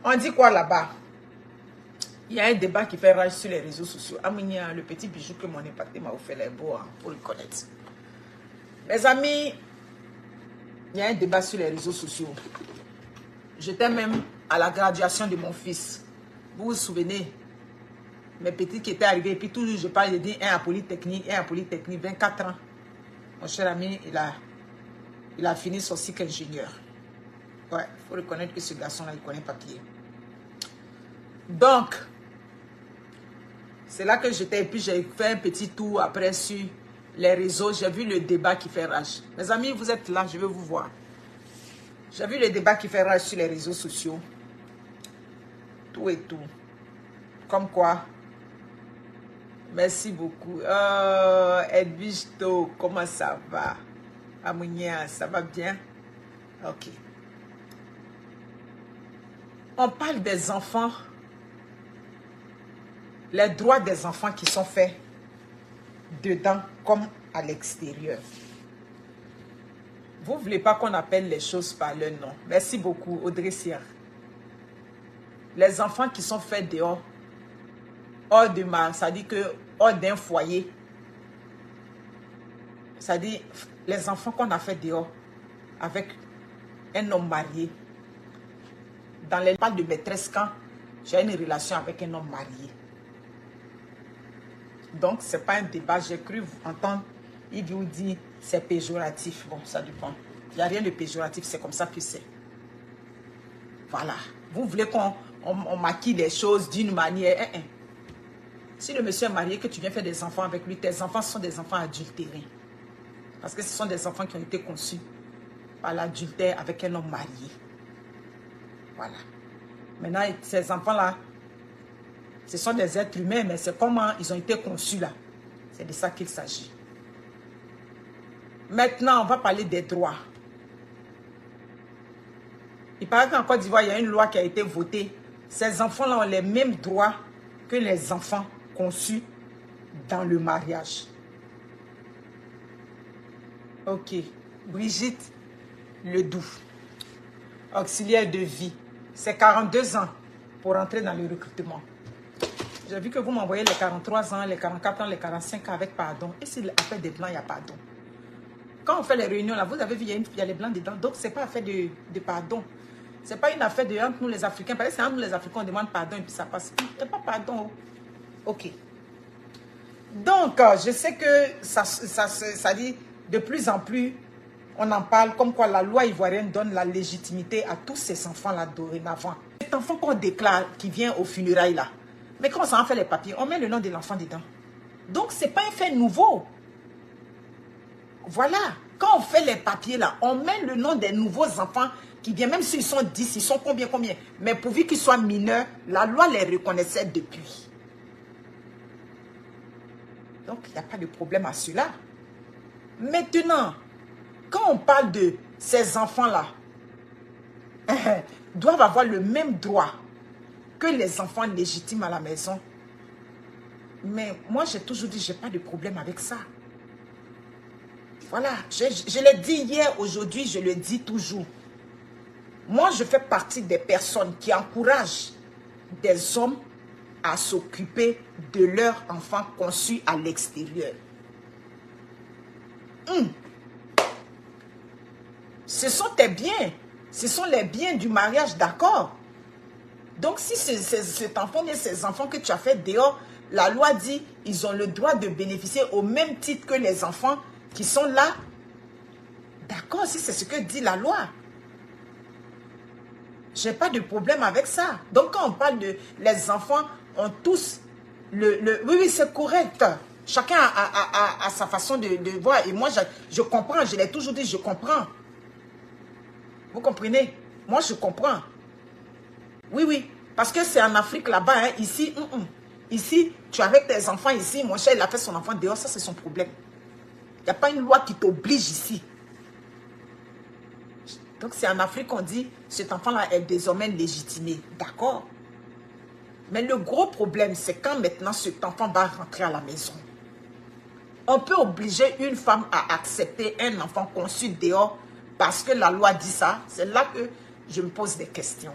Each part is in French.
On dit quoi là-bas? Il y a un débat qui fait rage sur les réseaux sociaux. Aminia, le petit bijou que mon épaté m'a offert, les beaux, pour le connaître. Mes amis, il y a un débat sur les réseaux sociaux. J'étais même à la graduation de mon fils. Vous vous souvenez? Mes petits qui étaient arrivés, et puis toujours je parle, je dis un à Polytechnique, 24 ans. Mon cher ami, il a fini son cycle ingénieur. Ouais, il faut reconnaître que ce garçon-là, il connaît papier. Donc, c'est là que j'étais, et puis j'ai fait un petit tour après sur les réseaux. J'ai vu le débat qui fait rage. Mes amis, vous êtes là, je veux vous voir. J'ai vu le débat qui fait rage sur les réseaux sociaux. Tout et tout. Comme quoi. Merci beaucoup. Edvisto, comment ça va? Amounia, ça va bien? Ok. On parle des enfants. Les droits des enfants qui sont faits dedans comme à l'extérieur. Vous ne voulez pas qu'on appelle les choses par leur nom. Merci beaucoup, Audrey Sierre. Les enfants qui sont faits dehors, hors de ma, ça dit que hors d'un foyer. Ça dit les enfants qu'on a fait dehors avec un homme marié. Dans les parles de maîtresse quand j'ai une relation avec un homme marié. Donc, ce n'est pas un débat. J'ai cru entendre, il vous dit, c'est péjoratif. Bon, ça dépend. Il n'y a rien de péjoratif, c'est comme ça que c'est. Voilà. Vous voulez qu'on maquille les choses d'une manière. Si le monsieur est marié, que tu viens faire des enfants avec lui, tes enfants sont des enfants adultérés. Parce que ce sont des enfants qui ont été conçus par l'adultère avec un homme marié. Voilà. Maintenant, ces enfants-là, ce sont des êtres humains, mais c'est comment ils ont été conçus là. C'est de ça qu'il s'agit. Maintenant, on va parler des droits. Il paraît qu'en Côte d'Ivoire, il y a une loi qui a été votée. Ces enfants-là ont les mêmes droits que les enfants conçus dans le mariage. Ok. Brigitte Ledoux, auxiliaire de vie. C'est 42 ans pour entrer dans le recrutement. J'ai vu que vous m'envoyez les 43 ans, les 44 ans, les 45 ans avec pardon. Et si après des blancs, il y a pardon. Quand on fait les réunions, là, vous avez vu, il y a les blancs dedans. Donc, ce n'est pas affaire de pardon. Ce n'est pas une affaire de entre nous les Africains. Parce que c'est entre nous les Africains, on demande pardon et puis ça passe. Il n'y a pas pardon. Ok. Donc, je sais que ça dit de plus en plus, on en parle comme quoi la loi ivoirienne donne la légitimité à tous ces enfants-là dorénavant. Cet enfant qu'on déclare qui vient aux funérailles là, mais quand on s'en fait les papiers, on met le nom de l'enfant dedans. Donc, ce n'est pas un fait nouveau. Voilà. Quand on fait les papiers là, on met le nom des nouveaux enfants qui viennent, même s'ils sont 10, ils sont combien. Mais pourvu qu'ils soient mineurs, la loi les reconnaissait depuis. Donc, il n'y a pas de problème à cela. Maintenant, quand on parle de ces enfants-là, doivent avoir le même droit que les enfants légitimes à la maison. Mais moi, j'ai toujours dit, je n'ai pas de problème avec ça. Voilà, je l'ai dit hier, aujourd'hui, je le dis toujours. Moi, je fais partie des personnes qui encouragent des hommes à s'occuper de leurs enfants conçus à l'extérieur. Ce sont tes biens. Ce sont les biens du mariage, d'accord. Donc, si cet enfant, ces enfants que tu as fait dehors, la loi dit ils ont le droit de bénéficier au même titre que les enfants qui sont là. D'accord, si c'est ce que dit la loi. Je n'ai pas de problème avec ça. Donc, quand on parle de les enfants, ont tous oui, c'est correct. Chacun a sa façon de voir. Et moi, je comprends. Je l'ai toujours dit, je comprends. Vous comprenez? Moi, je comprends. Oui, oui. Parce que c'est en Afrique là-bas. Hein. Ici, ici, tu es avec tes enfants ici. Mon cher, il a fait son enfant dehors. Ça, c'est son problème. Il n'y a pas une loi qui t'oblige ici. Donc, c'est en Afrique qu'on dit, cet enfant-là est désormais légitimé. D'accord. Mais le gros problème, c'est quand maintenant cet enfant va rentrer à la maison. On peut obliger une femme à accepter un enfant conçu dehors parce que la loi dit ça. C'est là que je me pose des questions.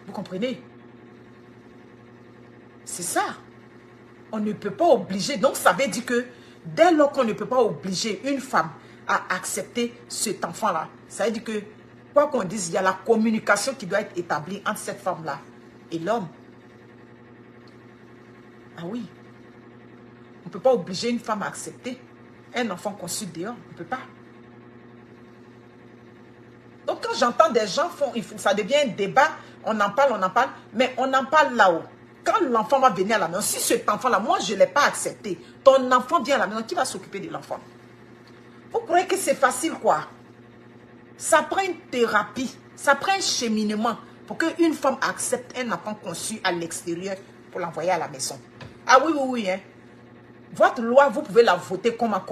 Vous comprenez? C'est ça. On ne peut pas obliger. Donc, ça veut dire que dès lors qu'on ne peut pas obliger une femme à accepter cet enfant-là, ça veut dire que, quoi qu'on dise, il y a la communication qui doit être établie entre cette femme-là et l'homme. Ah oui. On ne peut pas obliger une femme à accepter un enfant conçu dehors. On ne peut pas. Donc, quand j'entends des gens, ça devient un débat, on en parle, mais on en parle là-haut. Quand l'enfant va venir à la maison, si cet enfant-là, moi, je ne l'ai pas accepté, ton enfant vient à la maison, qui va s'occuper de l'enfant? Vous croyez que c'est facile, quoi? Ça prend une thérapie, ça prend un cheminement pour qu'une femme accepte un enfant conçu à l'extérieur pour l'envoyer à la maison. Ah oui, oui, oui, hein. Votre loi, vous pouvez la voter comment.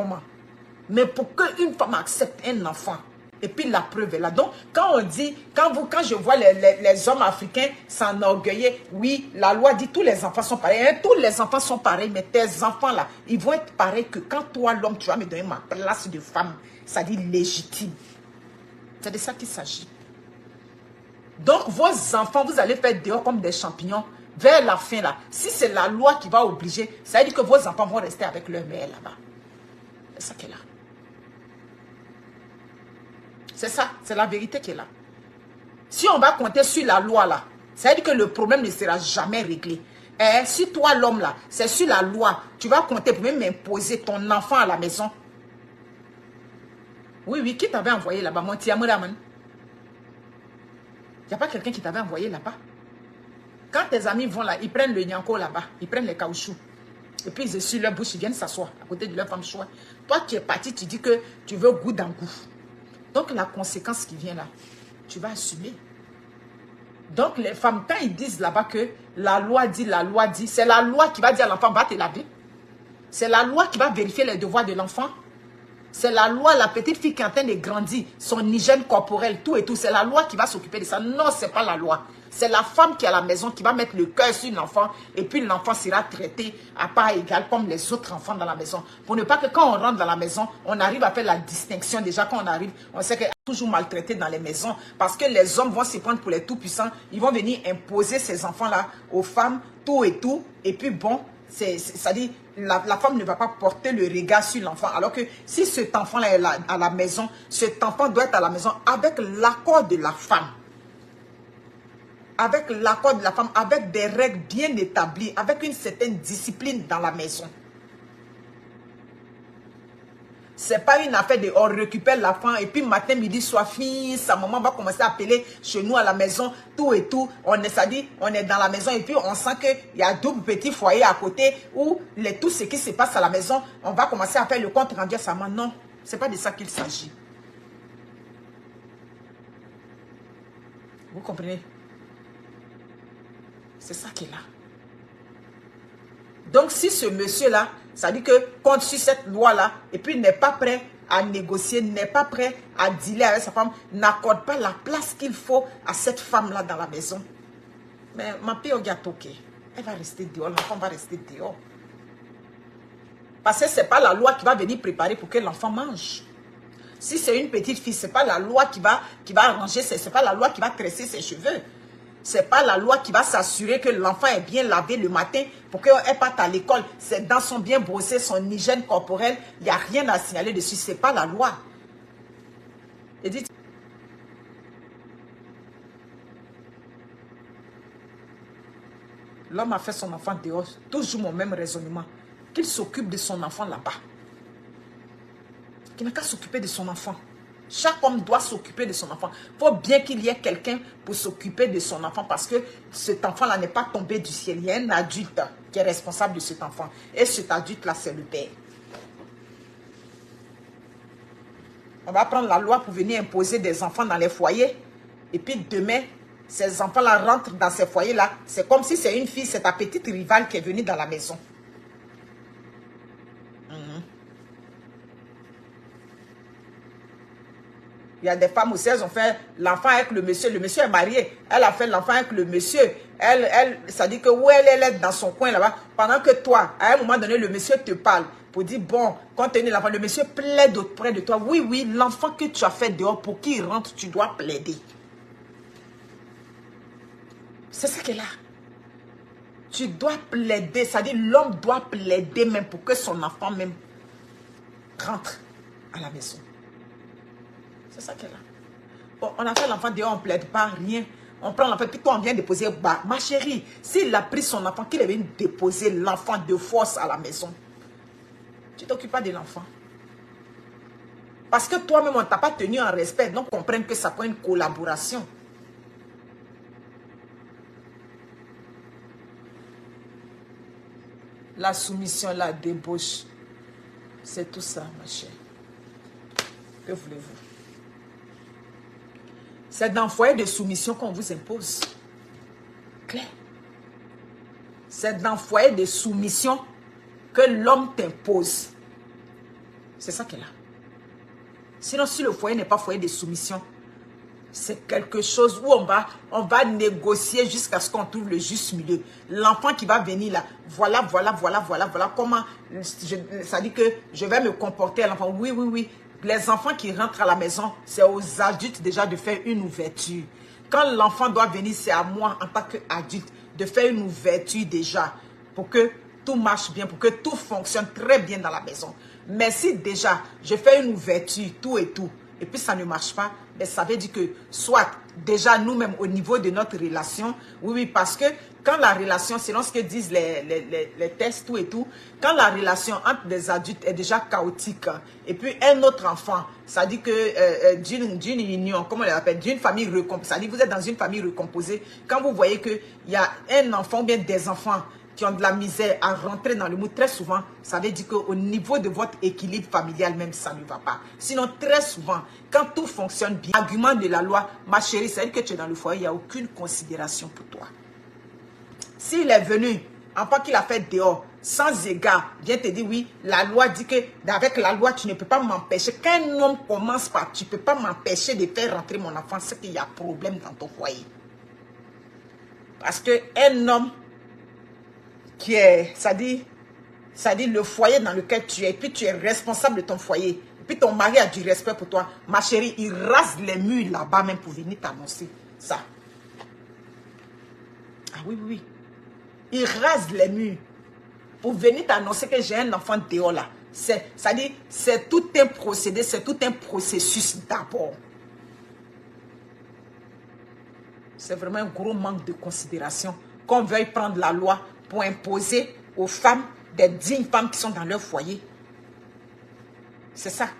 Mais pour qu'une femme accepte un enfant, et puis la preuve est là. Donc, quand on dit, quand je vois les hommes africains s'enorgueillir, oui, la loi dit tous les enfants sont pareils. Hein, tous les enfants sont pareils, mais tes enfants là, ils vont être pareils que quand toi, l'homme, tu vas me donner ma place de femme, ça dit légitime. C'est de ça qu'il s'agit. Donc, vos enfants, vous allez faire dehors comme des champignons vers la fin là. Si c'est la loi qui va obliger, ça veut dire que vos enfants vont rester avec leur mère là-bas. C'est ça qui est là. C'est ça, c'est la vérité qui est là. Si on va compter sur la loi là, ça veut dire que le problème ne sera jamais réglé. Et si toi l'homme là, c'est sur la loi, tu vas compter pour même imposer ton enfant à la maison. Oui, oui, qui t'avait envoyé là-bas? Mon Tiamuraman. Il n'y a pas quelqu'un qui t'avait envoyé là-bas? Quand tes amis vont là, ils prennent le nyanko là-bas, ils prennent les caoutchoucs. Et puis ils essuient leur bouche, ils viennent s'asseoir à côté de leur femme choix. Toi, tu es parti, tu dis que tu veux goût dans goût. Donc, la conséquence qui vient là, tu vas assumer. Donc, les femmes, quand ils disent là-bas que la loi dit, c'est la loi qui va dire à l'enfant, va te laver. C'est la loi qui va vérifier les devoirs de l'enfant. C'est la loi, la petite fille qui est en train de grandir, son hygiène corporelle, tout et tout. C'est la loi qui va s'occuper de ça. Non, ce n'est pas la loi. C'est la femme qui est à la maison qui va mettre le cœur sur l'enfant et puis l'enfant sera traité à part égale comme les autres enfants dans la maison. Pour ne pas que quand on rentre dans la maison, on arrive à faire la distinction. Déjà, quand on arrive, on sait qu'il y a toujours maltraité dans les maisons parce que les hommes vont s'y prendre pour les tout-puissants. Ils vont venir imposer ces enfants-là aux femmes, tout et tout. Et puis bon, c'est-à-dire, la femme ne va pas porter le regard sur l'enfant. Alors que si cet enfant-là est là, à la maison, cet enfant doit être à la maison avec l'accord de la femme. Avec l'accord de la femme, avec des règles bien établies, avec une certaine discipline dans la maison. Ce n'est pas une affaire de on récupère l'enfant et puis matin, midi, soir, fille, sa maman va commencer à appeler chez nous à la maison, tout et tout. On est dans la maison et puis on sent qu'il y a double petit foyer à côté où tout ce qui se passe à la maison, on va commencer à faire le compte rendu à sa maman. Non, ce n'est pas de ça qu'il s'agit. Vous comprenez? C'est ça qui est là. Donc, si ce monsieur-là, ça dit que compte sur cette loi-là, et puis n'est pas prêt à négocier, n'est pas prêt à dealer avec sa femme, n'accorde pas la place qu'il faut à cette femme-là dans la maison. Mais ma pire gâteau, elle va rester dehors, l'enfant va rester dehors. Parce que ce n'est pas la loi qui va venir préparer pour que l'enfant mange. Si c'est une petite fille, ce n'est pas la loi qui va arranger, ce n'est pas la loi qui va tresser ses cheveux. Ce n'est pas la loi qui va s'assurer que l'enfant est bien lavé le matin pour qu'elle parte à l'école. C'est dans son bien brossé, son hygiène corporelle. Il n'y a rien à signaler dessus. Ce n'est pas la loi. Et dites, l'homme a fait son enfant dehors. Toujours mon même raisonnement. Qu'il s'occupe de son enfant là-bas. Qu'il n'a qu'à s'occuper de son enfant. Chaque homme doit s'occuper de son enfant. Il faut bien qu'il y ait quelqu'un pour s'occuper de son enfant parce que cet enfant-là n'est pas tombé du ciel. Il y a un adulte qui est responsable de cet enfant. Et cet adulte-là, c'est le père. On va prendre la loi pour venir imposer des enfants dans les foyers. Et puis demain, ces enfants-là rentrent dans ces foyers-là. C'est comme si c'est une fille, c'est ta petite rivale qui est venue dans la maison. Il y a des femmes aussi, elles ont fait l'enfant avec le monsieur. Le monsieur est marié. Elle a fait l'enfant avec le monsieur. Ça dit que où elle est dans son coin là-bas. Pendant que toi, à un moment donné, le monsieur te parle pour dire, bon, compte tenu de l'enfant, le monsieur plaide auprès de toi. Oui, oui, l'enfant que tu as fait dehors, pour qu'il rentre, tu dois plaider. C'est ça qu'elle a. Tu dois plaider, c'est-à-dire l'homme doit plaider même pour que son enfant même rentre à la maison. C'est ça qu'elle a. Bon, on a fait l'enfant dehors, on ne plaide pas, rien. On prend l'enfant, puis toi on vient déposer. Bah, ma chérie, s'il a pris son enfant, qu'il est venu déposer l'enfant de force à la maison, tu ne t'occupes pas de l'enfant. Parce que toi-même, on ne t'a pas tenu en respect. Donc, comprenne que ça prend une collaboration. La soumission, la débauche, c'est tout ça, ma chère. Que voulez-vous? C'est dans le foyer de soumission qu'on vous impose. Claire. C'est dans le foyer de soumission que l'homme t'impose. C'est ça qu'elle a. Sinon, si le foyer n'est pas foyer de soumission, c'est quelque chose où on va négocier jusqu'à ce qu'on trouve le juste milieu. L'enfant qui va venir là, voilà comment, ça dit que je vais me comporter à l'enfant. Oui, oui, oui. Les enfants qui rentrent à la maison, c'est aux adultes déjà de faire une ouverture. Quand l'enfant doit venir, c'est à moi en tant qu'adulte de faire une ouverture déjà pour que tout marche bien, pour que tout fonctionne très bien dans la maison. Mais si déjà je fais une ouverture, tout et tout, et puis ça ne marche pas, ben ça veut dire que soit déjà nous-mêmes au niveau de notre relation, oui, parce que quand la relation, selon ce que disent les tests, tout et tout, quand la relation entre des adultes est déjà chaotique, et puis un autre enfant, ça dit que d'une union, comment on l'appelle, d'une famille recomposée, ça dit que vous êtes dans une famille recomposée, quand vous voyez qu'il y a un enfant ou bien des enfants qui ont de la misère à rentrer dans le mood, très souvent, ça veut dire qu'au niveau de votre équilibre familial même, ça ne va pas. Sinon, très souvent, quand tout fonctionne bien, argument de la loi, ma chérie, c'est-à-dire que tu es dans le foyer, il n'y a aucune considération pour toi. S'il est venu, en pas qu'il a fait dehors, sans égard, vient te dire, oui, la loi dit que, avec la loi, tu ne peux pas m'empêcher. Quand un homme commence par, tu ne peux pas m'empêcher de faire rentrer mon enfant, c'est qu'il y a problème dans ton foyer. Parce qu'un homme qui est, ça dit le foyer dans lequel tu es, et puis tu es responsable de ton foyer, et puis ton mari a du respect pour toi, ma chérie, il rase les murs là-bas même pour venir t'annoncer ça. Ah oui, oui, oui. Il rase les murs pour venir t'annoncer que j'ai un enfant dehors là. C'est-à-dire, c'est tout un procédé, c'est tout un processus d'abord. C'est vraiment un gros manque de considération qu'on veuille prendre la loi pour imposer aux femmes, des dignes femmes qui sont dans leur foyer. C'est ça.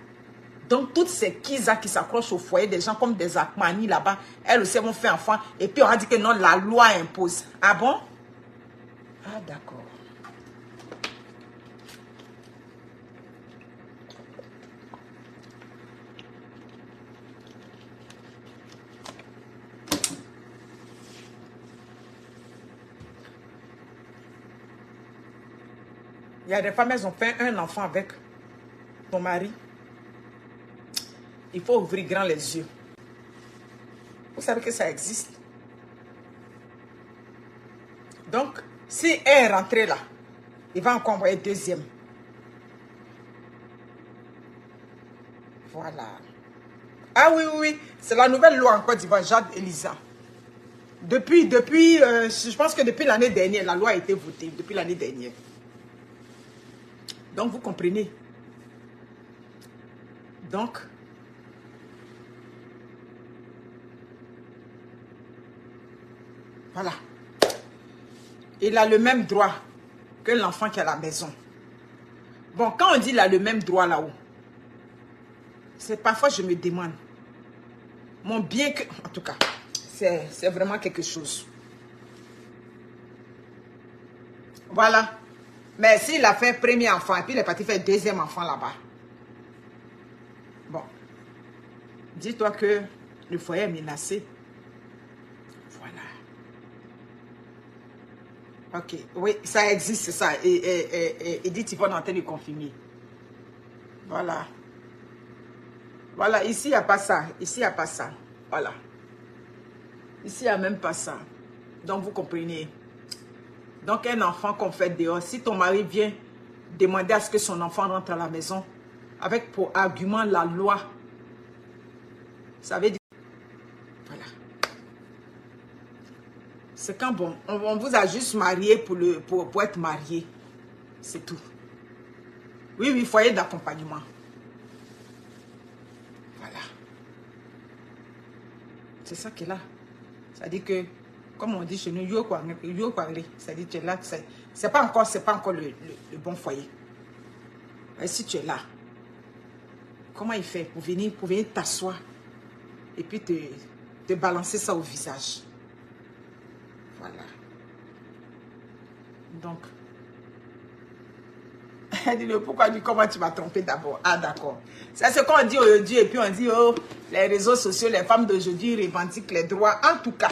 Donc, toutes ces Kisa qui s'accrochent au foyer, des gens comme des Akmani là-bas, elles aussi vont faire enfant. Et puis, on a dit que non, la loi impose. Ah bon? Ah, d'accord. Il y a des femmes, elles ont fait un enfant avec ton mari. Il faut ouvrir grand les yeux. Vous savez que ça existe. Donc, si elle est rentrée là, il va encore envoyer deuxième. Voilà. Ah oui, oui, oui. C'est la nouvelle loi en Côte d'Ivoire, Jade Elisa. Je pense que depuis l'année dernière, la loi a été votée. Depuis l'année dernière. Donc, vous comprenez. Donc, voilà. Il a le même droit que l'enfant qui est à la maison. Bon, quand on dit il a le même droit là-haut, c'est parfois je me demande, mon bien que, en tout cas, c'est vraiment quelque chose. Voilà. Mais s'il a fait premier enfant et puis il est parti faire deuxième enfant là-bas. Bon. Dis-toi que le foyer est menacé. Voilà. Ok. Oui, ça existe, c'est ça. Et Edith Yvonne est en train de confirmer. Voilà. Voilà, ici, il n'y a pas ça. Ici, il n'y a pas ça. Voilà. Ici, il n'y a même pas ça. Donc, vous comprenez. Donc, un enfant qu'on fait dehors, si ton mari vient demander à ce que son enfant rentre à la maison, avec pour argument la loi, ça veut dire... Voilà. C'est quand bon, on vous a juste marié pour être marié. C'est tout. Oui, oui, foyer d'accompagnement. Voilà. C'est ça qui est là. Ça dit que, comme on dit chez nous, yo kwangli, ça dit que tu es là, c'est pas encore le bon foyer. Et si tu es là, comment il fait pour venir t'asseoir et puis te balancer ça au visage? Voilà. Donc, dis-le, pourquoi, comment tu m'as trompé d'abord? Ah, d'accord. C'est ce qu'on dit aujourd'hui, et puis on dit, oh, les réseaux sociaux, les femmes d'aujourd'hui revendiquent les droits. En tout cas,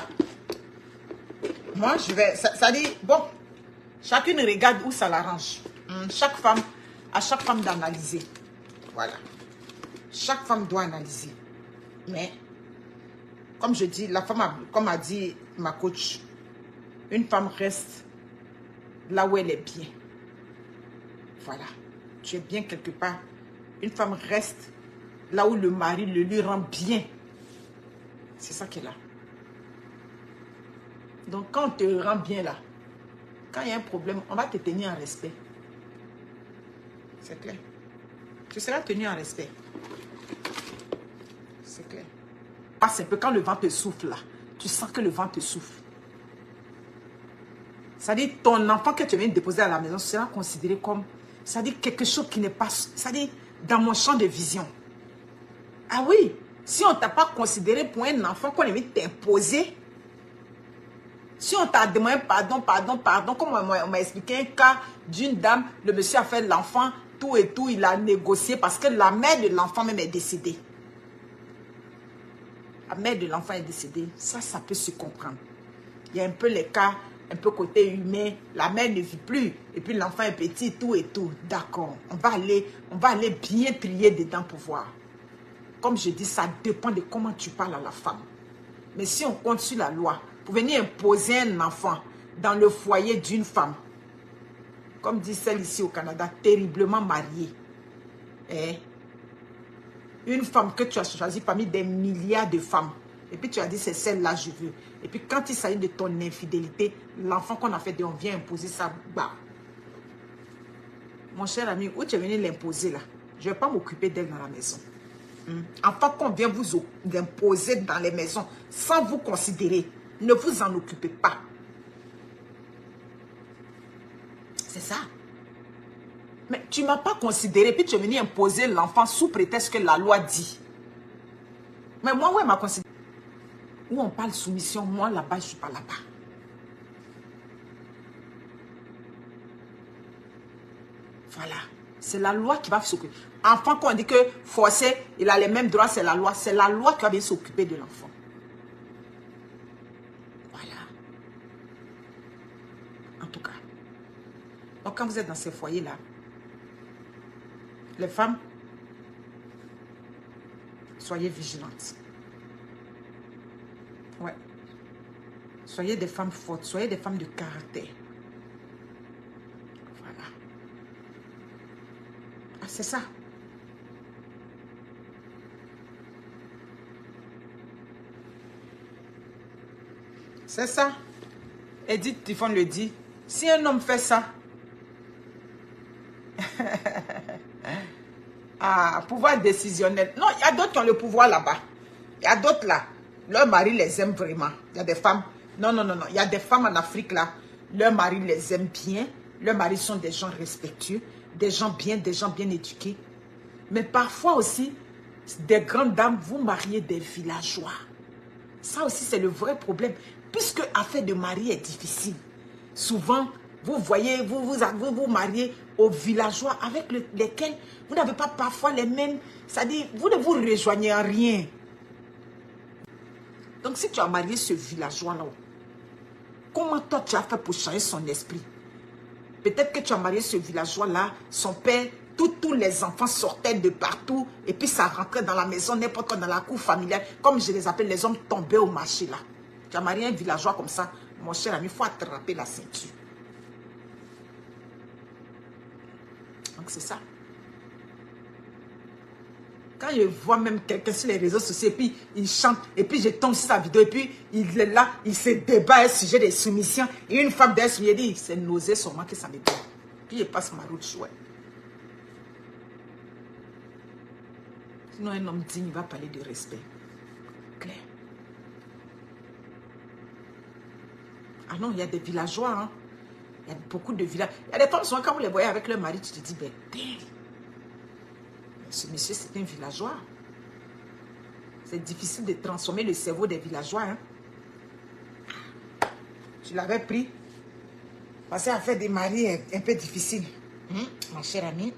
moi, je vais, ça dit, bon, chacune regarde où ça l'arrange. À chaque femme d'analyser. Voilà. Chaque femme doit analyser. Mais, comme je dis, comme a dit ma coach, une femme reste là où elle est bien. Voilà. Tu es bien quelque part. Une femme reste là où le mari le lui rend bien. C'est ça qui est là. Donc, quand on te rend bien là, quand il y a un problème, on va te tenir en respect. C'est clair. Tu seras tenu en respect. C'est clair. C'est un peu quand le vent te souffle là. Tu sens que le vent te souffle. C'est-à-dire, ton enfant que tu viens de déposer à la maison sera considéré comme, c'est-à-dire quelque chose qui n'est pas, c'est-à-dire dans mon champ de vision. Ah oui, si on ne t'a pas considéré pour un enfant qu'on aimait t'imposer, si on t'a demandé pardon, comme on m'a expliqué un cas d'une dame, le monsieur a fait l'enfant, tout et tout, il a négocié parce que la mère de l'enfant même est décédée. La mère de l'enfant est décédée, ça peut se comprendre. Il y a un peu les cas, un peu côté humain, la mère ne vit plus, et puis l'enfant est petit, tout et tout. D'accord, on va aller bien trier dedans pour voir. Comme je dis, ça dépend de comment tu parles à la femme. Mais si on compte sur la loi, pour venir imposer un enfant dans le foyer d'une femme, comme dit celle ici au Canada, terriblement mariée, une femme que tu as choisie parmi des milliards de femmes, et puis tu as dit c'est celle-là je veux. Et puis quand il s'agit de ton infidélité, l'enfant qu'on a fait, on vient imposer ça. Bah. Mon cher ami, où tu es venu l'imposer là? Je ne vais pas m'occuper d'elle dans la maison. Enfant qu'on vient vous imposer dans les maisons sans vous considérer, ne vous en occupez pas. C'est ça. Mais tu ne m'as pas considéré, puis tu es venu imposer l'enfant sous prétexte que la loi dit. Mais moi, où elle m'a considéré? Où on parle soumission, moi là-bas, je ne suis pas là-bas. Voilà. C'est la loi qui va s'occuper. Enfant, quand on dit que forcé, il a les mêmes droits, c'est la loi. C'est la loi qui va bien s'occuper de l'enfant. Voilà. En tout cas. Donc, quand vous êtes dans ces foyers-là, les femmes, soyez vigilantes. Ouais. Soyez des femmes fortes, soyez des femmes de caractère. Voilà. Ah, c'est ça. C'est ça. Edith Tiffon le dit. Si un homme fait ça, ah, pouvoir décisionnel. Non, il y a d'autres qui ont le pouvoir là-bas. Il y a d'autres là. Leur mari les aime vraiment. Il y a des femmes. Non. Il y a des femmes en Afrique là. Leur mari les aime bien. Leurs maris sont des gens respectueux. Des gens bien éduqués. Mais parfois aussi, des grandes dames, vous mariez des villageois. Ça aussi, c'est le vrai problème. Puisque affaire de mari est difficile. Souvent, vous voyez, vous mariez aux villageois avec lesquels vous n'avez pas parfois les mêmes... C'est-à-dire, vous ne vous rejoignez en rien. Donc, si tu as marié ce villageois-là, comment toi tu as fait pour changer son esprit? Peut-être que tu as marié ce villageois-là, son père, tous les enfants sortaient de partout et puis ça rentrait dans la maison, n'importe quoi, dans la cour familiale. Comme je les appelle, les hommes tombaient au marché là. Tu as marié un villageois comme ça, mon cher ami, il faut attraper la ceinture. Donc c'est ça. Quand je vois même quelqu'un sur les réseaux sociaux, et puis il chante, et puis je tombe sur sa vidéo, et puis il est là, il se débat à un sujet de soumission, et une femme d'un sujet dit, c'est nausée sûrement que ça me donne. Puis je passe ma route chouette. Sinon, un homme digne va parler de respect. Clair. Ah non, il y a des villageois, hein. Il y a beaucoup de villages. Il y a des femmes, souvent, quand vous les voyez avec leur mari, tu te dis, ben, damn. Ce monsieur, c'est un villageois. C'est difficile de transformer le cerveau des villageois. Hein. Tu l'avais pris. Passer à faire des maris est un peu difficile. Ma chère amie.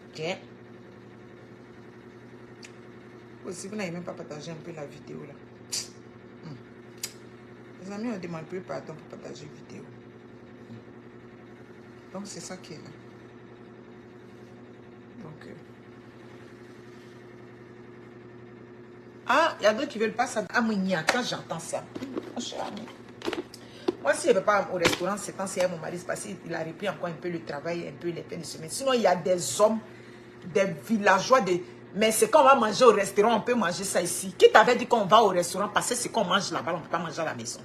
Ok. Aussi, vous n'avez même pas partagé un peu la vidéo là. Les amis, on ne demande plus pardon pour partager la vidéo. Donc, c'est ça qui est là. Donc, ah, il y a d'autres qui ne veulent pas ça. Ah, mais quand j'entends ça. Oh, cher ami. Moi, si je ne vais pas au restaurant, c'est quand c'est mon mari, c'est parce qu'il a repris encore un peu le travail, un peu les fins de semaine. Sinon, il y a des hommes, des villageois, mais c'est quand on va manger au restaurant, on peut manger ça ici. Qui t'avait dit qu'on va au restaurant parce que c'est qu'on mange là-bas, on ne peut pas manger à la maison.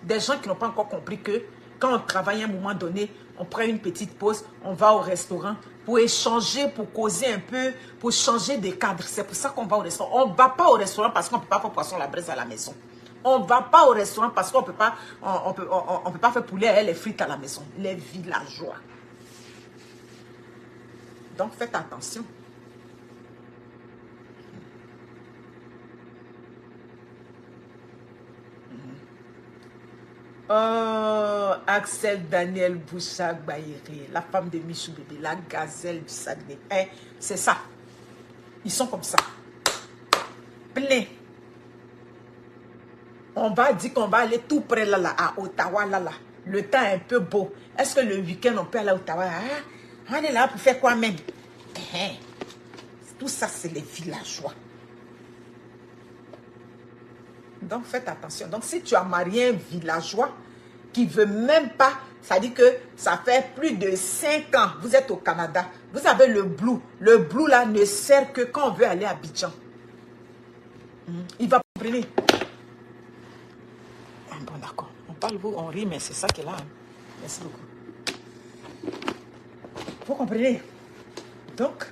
Des gens qui n'ont pas encore compris que quand on travaille à un moment donné, on prend une petite pause, on va au restaurant pour échanger, pour causer un peu, pour changer de cadre. C'est pour ça qu'on va au restaurant. On ne va pas au restaurant parce qu'on ne peut pas faire poisson à la braise à la maison. On ne va pas au restaurant parce qu'on ne peut pas, on peut pas faire poulet et les frites à la maison. Les villageois. Donc faites attention. Axel Daniel Bouchard Baïré, la femme de Michou Bébé, la gazelle du Saguenay. Hein, c'est ça. Ils sont comme ça. Plein. On va dire qu'on va aller tout près là, à Ottawa, là. Le temps est un peu beau. Est-ce que le week-end, on peut aller à Ottawa? Ah, on est là pour faire quoi même? Tout ça, c'est les villageois. Donc, faites attention. Donc, si tu as marié un villageois qui ne veut même pas, ça dit que ça fait plus de 5 ans, vous êtes au Canada, vous avez le blue. Le blue, là, ne sert que quand on veut aller à Abidjan. Il va prendre. Bon, d'accord. On parle, on rit, mais c'est ça qui est là. Hein. Merci beaucoup. Vous comprenez? Donc,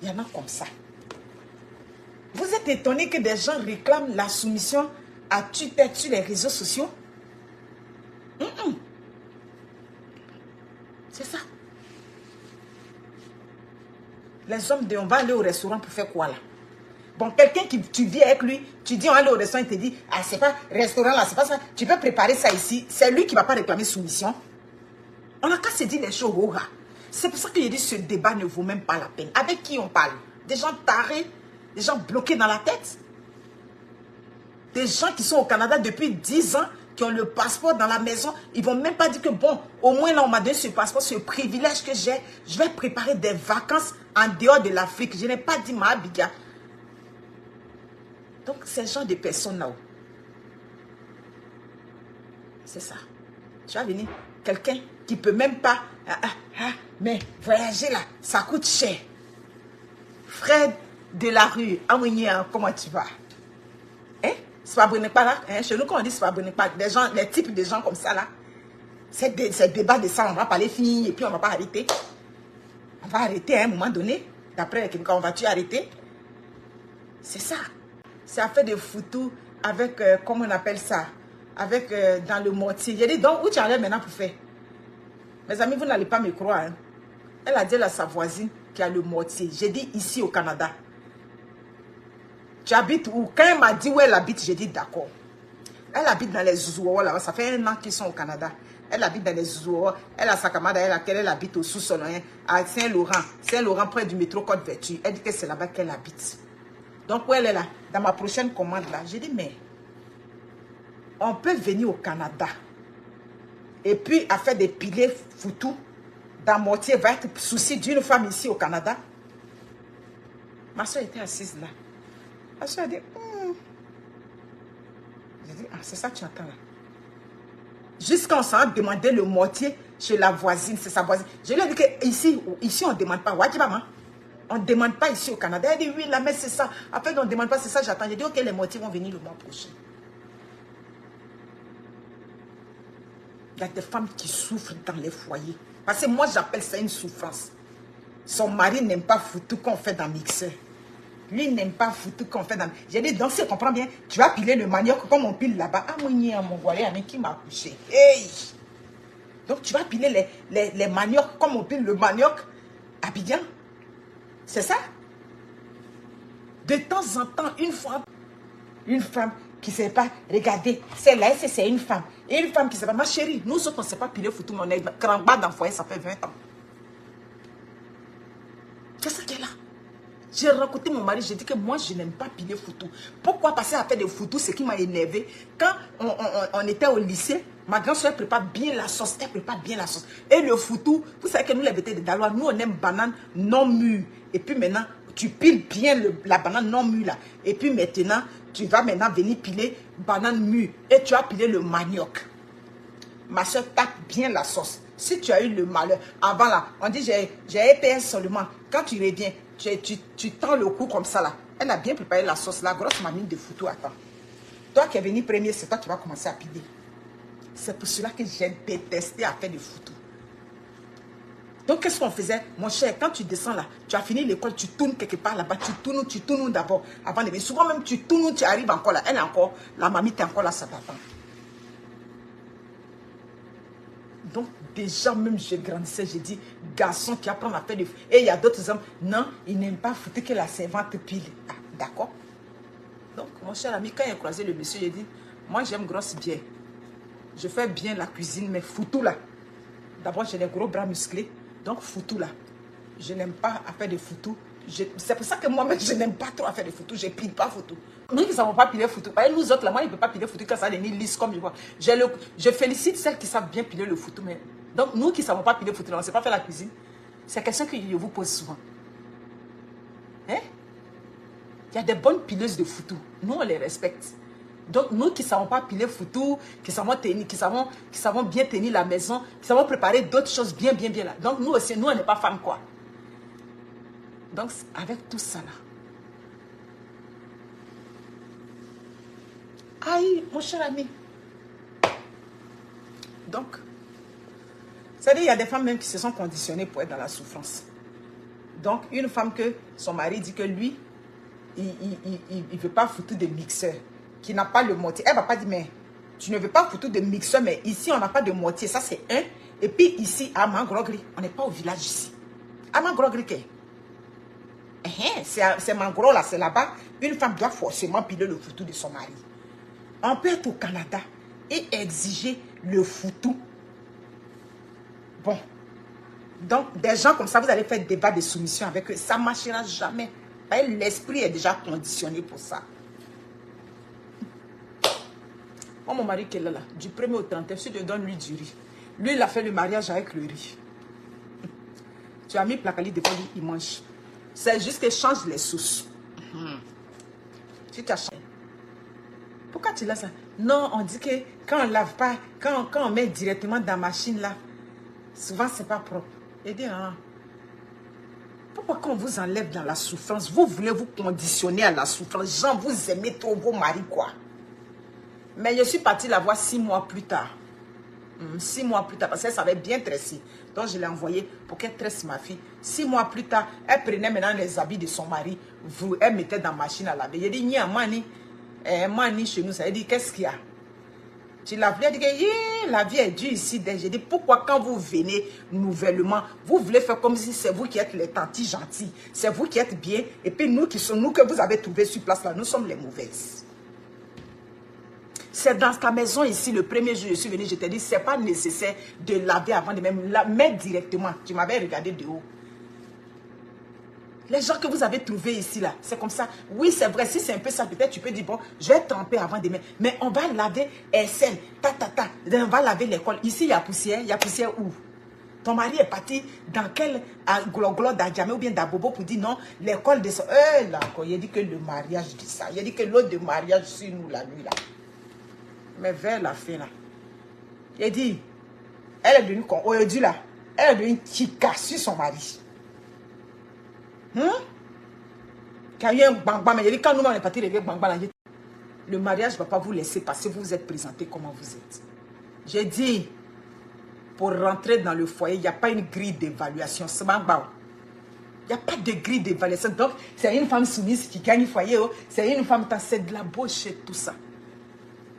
il y en a comme ça. Vous êtes étonné que des gens réclament la soumission à tue-tête sur les réseaux sociaux? C'est ça. Les hommes, on va aller au restaurant pour faire quoi là? Bon, quelqu'un qui tu vis avec lui, tu dis on va aller au restaurant, il te dit, ah c'est pas restaurant là, c'est pas ça. Tu peux préparer ça ici. C'est lui qui ne va pas réclamer soumission. On n'a qu'à se dire les choses. C'est pour ça que je dis ce débat ne vaut même pas la peine. Avec qui on parle? Des gens tarés? Des gens bloqués dans la tête? Des gens qui sont au Canada depuis 10 ans, qui ont le passeport dans la maison, ils ne vont même pas dire que bon, au moins là on m'a donné ce passeport, ce privilège que j'ai, je vais préparer des vacances en dehors de l'Afrique. Je n'ai pas dit ma Abidjan. Donc ces gens de personnes là, c'est ça. Tu vas venir, quelqu'un qui ne peut même pas, mais voyager là, ça coûte cher. Fred de la rue, Amounia, comment tu vas? Hein? C'est pas Brunipa là? Hein? Chez nous, quand on dit c'est pas Brunipa, des gens, les types de gens comme ça là, c'est débat de ça, on va parler fini et puis on va pas arrêter. On va arrêter à un moment donné. D'après quelqu'un, on va-tu arrêter? C'est ça. C'est à faire des photos avec, comment on appelle ça? Avec, dans le mortier. J'ai dit, donc, où tu en es maintenant pour faire? Mes amis, vous n'allez pas me croire. Hein? Elle a dit à sa voisine qui a le mortier. J'ai dit, ici au Canada. Tu habites où? Quand elle m'a dit où elle habite, j'ai dit d'accord. Elle habite dans les Zouzouas là. Ça fait 1 an qu'ils sont au Canada. Elle habite dans les Zouzouas. Elle a sa camarade à laquelle elle habite au sous-sol, hein, à Saint-Laurent. Saint-Laurent, près du métro Côte-Vertu. Elle dit que c'est là-bas qu'elle habite. Donc, où elle est là? Dans ma prochaine commande là. J'ai dit, mais on peut venir au Canada. Et puis, à faire des piliers foutus dans mortier va être souci d'une femme ici au Canada. Ma soeur était assise là. Ma soeur a dit, J'ai dit, ah, c'est ça que tu entends là. Jusqu'à on s'en a demandé le mortier chez la voisine, c'est sa voisine. Je lui ai dit que ici on ne demande pas. On ne demande pas ici au Canada. Elle dit, oui, la messe, c'est ça. Après, on ne demande pas, c'est ça, j'attends. J'ai dit, ok, les moitiés vont venir le mois prochain. Il y a des femmes qui souffrent dans les foyers. Parce que moi, j'appelle ça une souffrance. Son mari n'aime pas foutu qu'on fait dans le mixeur. Lui n'aime pas foutu qu'on fait dans... J'ai dit, donc si tu comprends bien, tu vas piler le manioc comme on pile là-bas. Ah, mon voilà, qui m'a couché. Hey! Donc tu vas piler les maniocs comme on pile le manioc à Abidjan. C'est ça? De temps en temps, une femme qui ne sait pas regarder, celle-là, c'est une femme. Et une femme qui ne sait pas, ma chérie, nous autres, on ne sait pas piler foutu, mais on est grand bas dans le foyer, ça fait 20 ans. C'est ça qu'elle a. J'ai rencontré mon mari, j'ai dit que moi, je n'aime pas piler foutu. Pourquoi passer à faire des foutus, ce qui m'a énervé. Quand on était au lycée, ma grande soeur prépare bien la sauce. Elle prépare bien la sauce. Et le foutu, vous savez que nous, les bêtés de Dalois, nous, on aime banane non mûre. Et puis maintenant, tu piles bien la banane non mûre là. Et puis maintenant, tu vas maintenant venir piler banane mûre. Et tu as pilé le manioc. Ma soeur tape bien la sauce. Si tu as eu le malheur, avant là, on dit j'ai EPS seulement. Quand tu reviens, tu tends le cou comme ça là. Elle a bien préparé la sauce, la grosse mamine de foutu. Attends. Toi qui es venu premier, c'est toi qui vas commencer à piler. C'est pour cela que j'ai détesté à faire des foutu. Donc qu'est-ce qu'on faisait? Mon cher, quand tu descends là, tu as fini l'école, tu tournes quelque part là-bas, tu tournes d'abord avant de venir. Souvent même tu tournes, tu arrives encore là. Elle est encore, la mamie est encore là, ça t'attend. Donc, déjà, même je grandissais, j'ai dit, garçon qui apprend à faire des... Et il y a d'autres hommes, non, ils n'aiment pas foutre que la servante pile. Ah, d'accord. Donc, mon cher ami, quand il a croisé le monsieur, j'ai dit, moi, j'aime grosse bière. Je fais bien la cuisine, mais foutu là. D'abord, j'ai des gros bras musclés. Donc, foutu là. Je n'aime pas à faire des foutus. C'est pour ça que moi-même, je n'aime pas trop à faire des foutus. Je ne pile pas foutu. Nous qui ne savons pas piler foutu. Nous autres, là, moi, je ne peux pas piler foutu quand ça devient lisse comme je vois. Je félicite celles qui savent bien piler le foutu. Mais... Donc, nous qui ne savons pas piler foutu, on ne sait pas faire la cuisine. C'est la question que je vous pose souvent. Hein? Il y a des bonnes pileuses de foutu. Nous, on les respecte. Donc, nous qui ne savons pas piler foutu, qui savons bien tenir la maison, qui savons préparer d'autres choses bien là. Donc, nous aussi, nous, on n'est pas femmes, quoi. Donc, avec tout ça là. Aïe, mon cher ami. Donc, c'est-à-dire, il y a des femmes même qui se sont conditionnées pour être dans la souffrance. Donc, une femme que son mari dit que lui, il ne veut pas foutre de mixeur, qui n'a pas le moitié. Elle ne va pas dire, mais tu ne veux pas foutre de mixeur, mais ici, on n'a pas de moitié. Ça, c'est un. Et puis ici, à Mangrogri, on n'est pas au village ici. À Mangrogri, c'est Mangro là, c'est là-bas. Une femme doit forcément piler le foutu de son mari. On peut être au Canada et exiger le foutu. Bon. Donc, des gens comme ça, vous allez faire débat de soumission avec eux. Ça ne marchera jamais. L'esprit est déjà conditionné pour ça. Moi, mon mari qui est là, du 1er au 31, si je donne lui du riz. Lui, il a fait le mariage avec le riz. Tu as mis placali devant lui, il mange. C'est juste que change les sauces. Si tu as changé. Pourquoi tu laisses ça? Non, on dit que quand on ne lave pas, quand on met directement dans la machine là, souvent c'est pas propre. Et dit, hein, pourquoi quand on vous enlève dans la souffrance, vous voulez vous conditionner à la souffrance? Genre, vous aimez trop vos maris, quoi. Mais je suis partie la voir 6 mois plus tard. 6 mois plus tard, parce qu'elle savait bien tresser. Donc, je l'ai envoyée pour qu'elle tresse ma fille. 6 mois plus tard, elle prenait maintenant les habits de son mari. Elle mettait dans la machine à laver. Elle dit, Nia, mani. Mani chez nous, ça veut dire, qu'est-ce qu'il y a? Tu l'as vu, elle dit que la vie est dure ici. J'ai dit, pourquoi quand vous venez nouvellement, vous voulez faire comme si c'est vous qui êtes les tantis gentils. C'est vous qui êtes bien. Et puis nous qui sommes, nous que vous avez trouvé sur place là, nous sommes les mauvaises. C'est dans ta maison ici, le premier jour, je suis venue, je t'ai dit, c'est pas nécessaire de laver avant de même la mettre directement. Tu m'avais regardé de haut. Les gens que vous avez trouvés ici, là, c'est comme ça. Oui, c'est vrai, si c'est un peu ça, peut-être tu peux dire, bon, je vais tremper avant de mettre. Mais on va laver SL, on va laver l'école. Ici, il y a poussière où? Ton mari est parti dans quel glo d'Adjamé ou bien d'Abobo pour dire non, l'école de ça. Là, il a dit que le mariage dit ça. Il a dit que l'autre de mariage sur nous la nuit, là. Mais vers la fin, là, il a dit, elle est devenue, aujourd'hui là, elle est devenue chica sur son mari. Quand il y a un bang-bang, mais il dit quand nous on est parti régler bang-bang, le mariage ne va pas vous laisser passer, vous vous êtes présenté comment vous êtes. J'ai dit, pour rentrer dans le foyer, il n'y a pas une grille d'évaluation. C'est bang-bang. Il n'y a pas de grille d'évaluation. Donc, c'est une femme soumise qui gagne le foyer. Oh. C'est une femme, c'est de la bullshit, tout ça.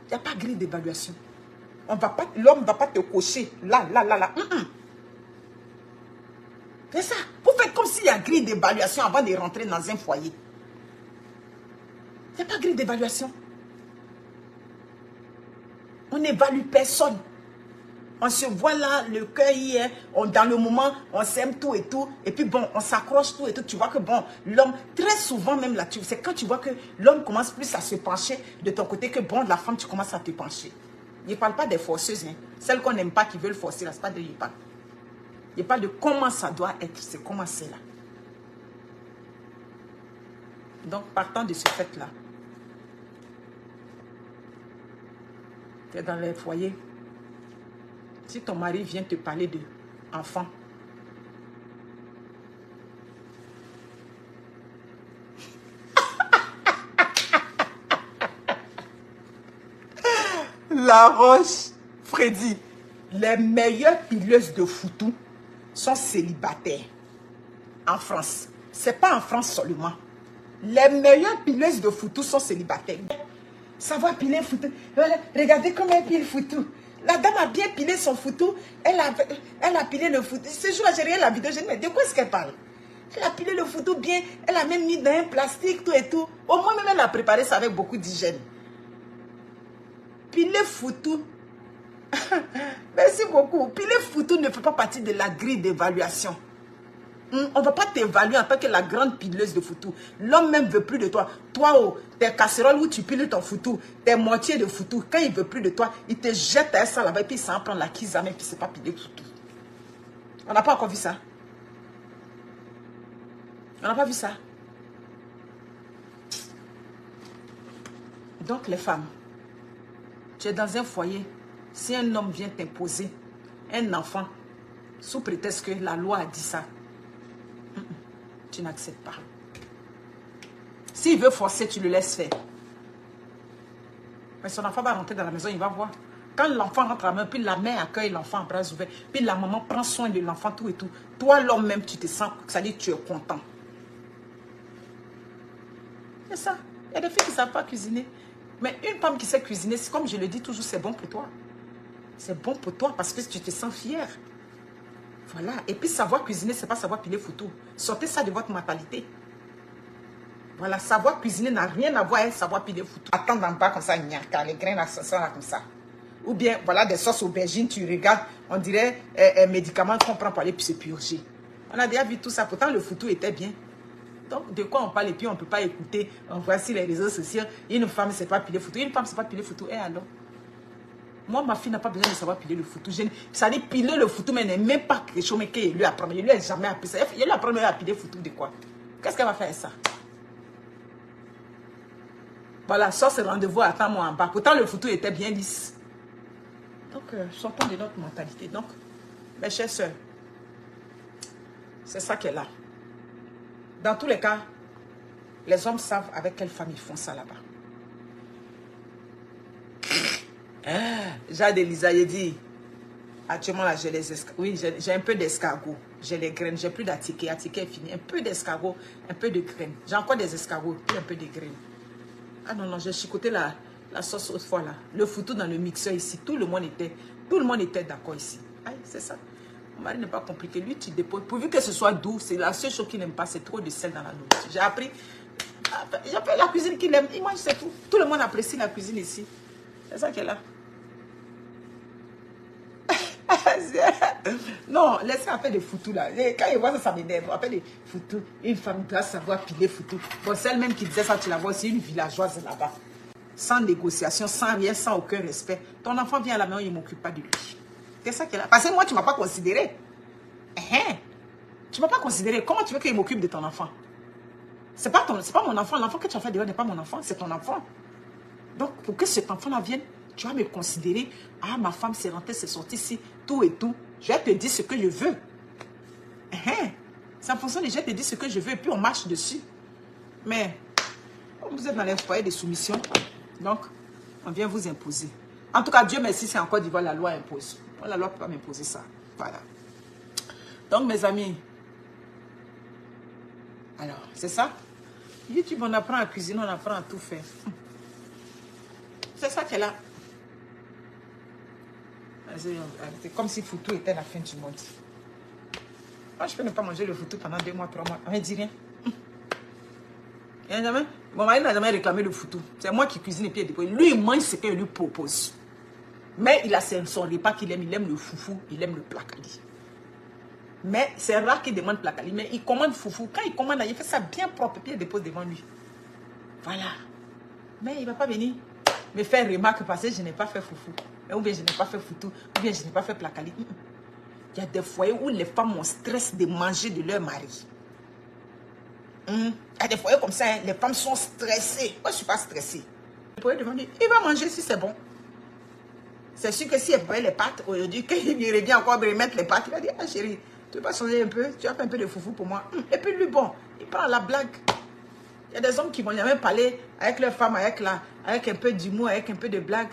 Il n'y a pas de grille d'évaluation. L'homme ne va pas te cocher. Là. C'est ça. Vous faites comme s'il y a grille d'évaluation avant de rentrer dans un foyer. Il n'y a pas de grille d'évaluation. On n'évalue personne. On se voit là, le cœur y est, dans le moment, on s'aime tout et tout. Et puis bon, on s'accroche tout et tout. Tu vois que bon, l'homme, très souvent même là, c'est quand tu vois que l'homme commence plus à se pencher de ton côté que bon, la femme, tu commences à te pencher. Il ne parle pas des forceuses, hein. Celles qu'on n'aime pas, qui veulent forcer, là, c'est pas de il parle. Il parle de comment ça doit être, c'est comment c'est là. Donc, partant de ce fait-là, tu es dans les foyers. Si ton mari vient te parler d'enfant, La Roche, Freddy, les meilleures pileuses de foutou sont célibataires en France. C'est pas en France seulement. Les meilleures pileuses de foutou sont célibataires. Savoir piler foutou. Regardez comment elle pile foutou. La dame a bien pilé son foutou. Elle a pilé le foutou. Ce jour, j'ai regardé la vidéo. Je me dis, mais de quoi est-ce qu'elle parle? Elle a pilé le foutou bien. Elle a même mis dans un plastique, tout et tout. Au moins, même elle a préparé ça avec beaucoup d'hygiène. Piler foutou. Merci beaucoup. Piler foutou ne fait pas partie de la grille d'évaluation. On ne va pas t'évaluer en tant que la grande pileuse de foutou. L'homme même ne veut plus de toi. Toi, oh, tes casseroles où tu piles ton foutou, tes moitiés de foutou, quand il ne veut plus de toi, il te jette à ça là-bas et puis il s'en prend la kizame et puis c'est pas pilé foutou. On n'a pas encore vu ça. On n'a pas vu ça. Donc les femmes, tu es dans un foyer. Si un homme vient t'imposer un enfant, sous prétexte que la loi a dit ça, tu n'acceptes pas. S'il veut forcer, tu le laisses faire. Mais son enfant va rentrer dans la maison, il va voir. Quand l'enfant rentre à la main, puis la mère accueille l'enfant en bras ouverts, puis la maman prend soin de l'enfant, tout et tout. Toi, l'homme même, tu te sens, ça dit tu es content. C'est ça. Il y a des filles qui ne savent pas cuisiner. Mais une femme qui sait cuisiner, comme je le dis toujours, c'est bon pour toi. C'est bon pour toi parce que tu te sens fier. Voilà. Et puis savoir cuisiner, c'est pas savoir piler foutu. Sortez ça de votre mentalité. Voilà. Savoir cuisiner n'a rien à voir avec savoir piler foutu. Attends en bas comme ça, car les grains là, ça là comme ça. Ou bien, voilà, des sauces aubergines, tu regardes, on dirait un médicament qu'on prend pour aller se purger. On a déjà vu tout ça. Pourtant, le foutu était bien. Donc, de quoi on parle et puis on ne peut pas écouter. Voici les réseaux sociaux. Une femme ne sait pas piler foutu. Une femme ne sait pas piler foutu. Et alors? Moi, ma fille n'a pas besoin de savoir piler le foutu. Ça dit piler le foutu, mais elle n'est même pas quelque chose qu'elle lui apprend. Il lui a jamais appris ça. Il lui apprend à piler le foutu de quoi? Qu'est-ce qu'elle va faire ça? Voilà, ça c'est rendez-vous, attends-moi en bas. Pourtant, le foutu était bien lisse. Donc, sortons de notre mentalité. Donc, mes chères soeurs, c'est ça qu'elle a. Dans tous les cas, les hommes savent avec quelle femme ils font ça là-bas. Jade Elisa, il dit, actuellement là, j'ai les escargots. Oui, j'ai un peu d'escargots. J'ai les graines, j'ai plus d'attiqué. Attiqué est fini. Un peu d'escargots, un peu de graines. J'ai encore des escargots, puis un peu de graines. Ah non, non, j'ai chicoté la sauce autrefois là. Le foutu dans le mixeur ici. Tout le monde était d'accord ici. Aïe, c'est ça. Mon mari n'est pas compliqué. Lui, tu déposes. Pourvu que ce soit doux, c'est la seule chose qu'il n'aime pas, c'est trop de sel dans la nourriture. J'ai appris. J'ai fait la cuisine qu'il aime. Il mange, c'est tout. Tout le monde apprécie la cuisine ici. C'est ça qu'elle a. Non, laissez faire des foutus là. Quand il voit ça, ça m'énerve. On appelle des foutus. Une femme doit savoir piler foutus. Bon, celle même qui disait ça, tu la vois, c'est une villageoise là-bas. Sans négociation, sans rien, sans aucun respect. Ton enfant vient à la maison, il ne m'occupe pas de lui. C'est ça qu'elle a. Parce que moi, tu ne m'as pas considéré. Tu ne m'as pas considéré. Comment tu veux qu'il m'occupe de ton enfant? C'est pas mon enfant. L'enfant que tu as fait dehors n'est pas mon enfant, c'est ton enfant. Donc, pour que cet enfant-là vienne, tu vas me considérer. Ah, ma femme s'est rentrée, c'est sortie ici, tout et tout. Je vais te dire ce que je veux. C'est en fonction des gens qui disent ce que je veux et puis on marche dessus. Mais, comme vous êtes dans les foyers de soumission, donc, on vient vous imposer. En tout cas, Dieu merci, c'est en Côte d'Ivoire, la loi impose. La loi ne peut pas m'imposer ça. Voilà. Donc, mes amis, alors, c'est ça. YouTube, on apprend à cuisiner, on apprend à tout faire. C'est ça qu'elle a. C'est comme si foutu était la fin du monde. Moi, je peux ne pas manger le foutu pendant 2 mois, 3 mois. On ne dit rien. Mon mari n'a jamais réclamé le foutu. C'est moi qui cuisine et puis lui, il mange ce qu'il lui propose. Mais il a son repas qu'il aime. Il aime le foufou, il aime le placali. Mais c'est rare qu'il demande placali. Mais il commande foufou. Quand il commande, il fait ça bien propre et puis il dépose devant lui. Voilà. Mais il ne va pas venir me faire remarque parce que je n'ai pas fait foufou. Ou bien je n'ai pas fait foutu. Ou bien je n'ai pas fait placali. Il y a des foyers où les femmes ont stress de manger de leur mari. Il y a des foyers comme ça, hein, les femmes sont stressées. Moi, je ne suis pas stressée. Le foyer devant lui, il va manger si c'est bon. C'est sûr que si elle paye les pâtes, aujourd'hui, quand il revient encore remettre les pâtes, il va dire, ah chérie, tu veux pas changer un peu? Tu as fait un peu de foufou pour moi. Et puis lui, bon, il prend la blague. Il y a des hommes qui vont jamais parler avec leur femme, avec un peu d'humour, avec un peu de blague.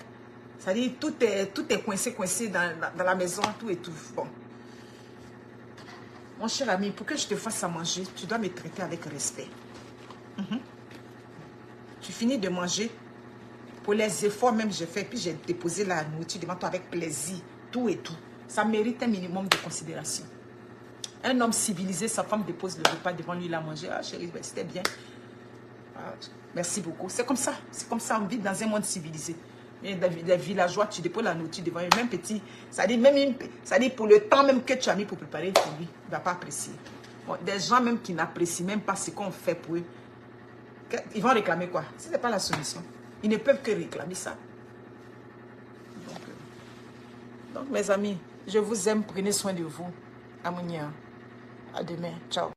C'est-à-dire, tout est coincé dans la maison, tout et tout. Bon. Mon cher ami, pour que je te fasse à manger, tu dois me traiter avec respect. Tu finis de manger. Pour les efforts même que j'ai fait, puis j'ai déposé la nourriture devant toi avec plaisir, tout et tout. Ça mérite un minimum de considération. Un homme civilisé, sa femme dépose le repas devant lui, il a mangé. Ah chérie, ben, c'était bien. Ah, merci beaucoup. C'est comme ça, on vit dans un monde civilisé. Mais les villageois, tu déposes la nourriture devant lui, même petit. Ça dit pour le temps même que tu as mis pour préparer pour lui, il ne va pas apprécier. Bon, des gens même qui n'apprécient même pas ce qu'on fait pour eux, ils vont réclamer quoi? Ce n'est pas la solution. Ils ne peuvent que réclamer ça. Donc, mes amis, je vous aime. Prenez soin de vous. Amounia. À demain. Ciao.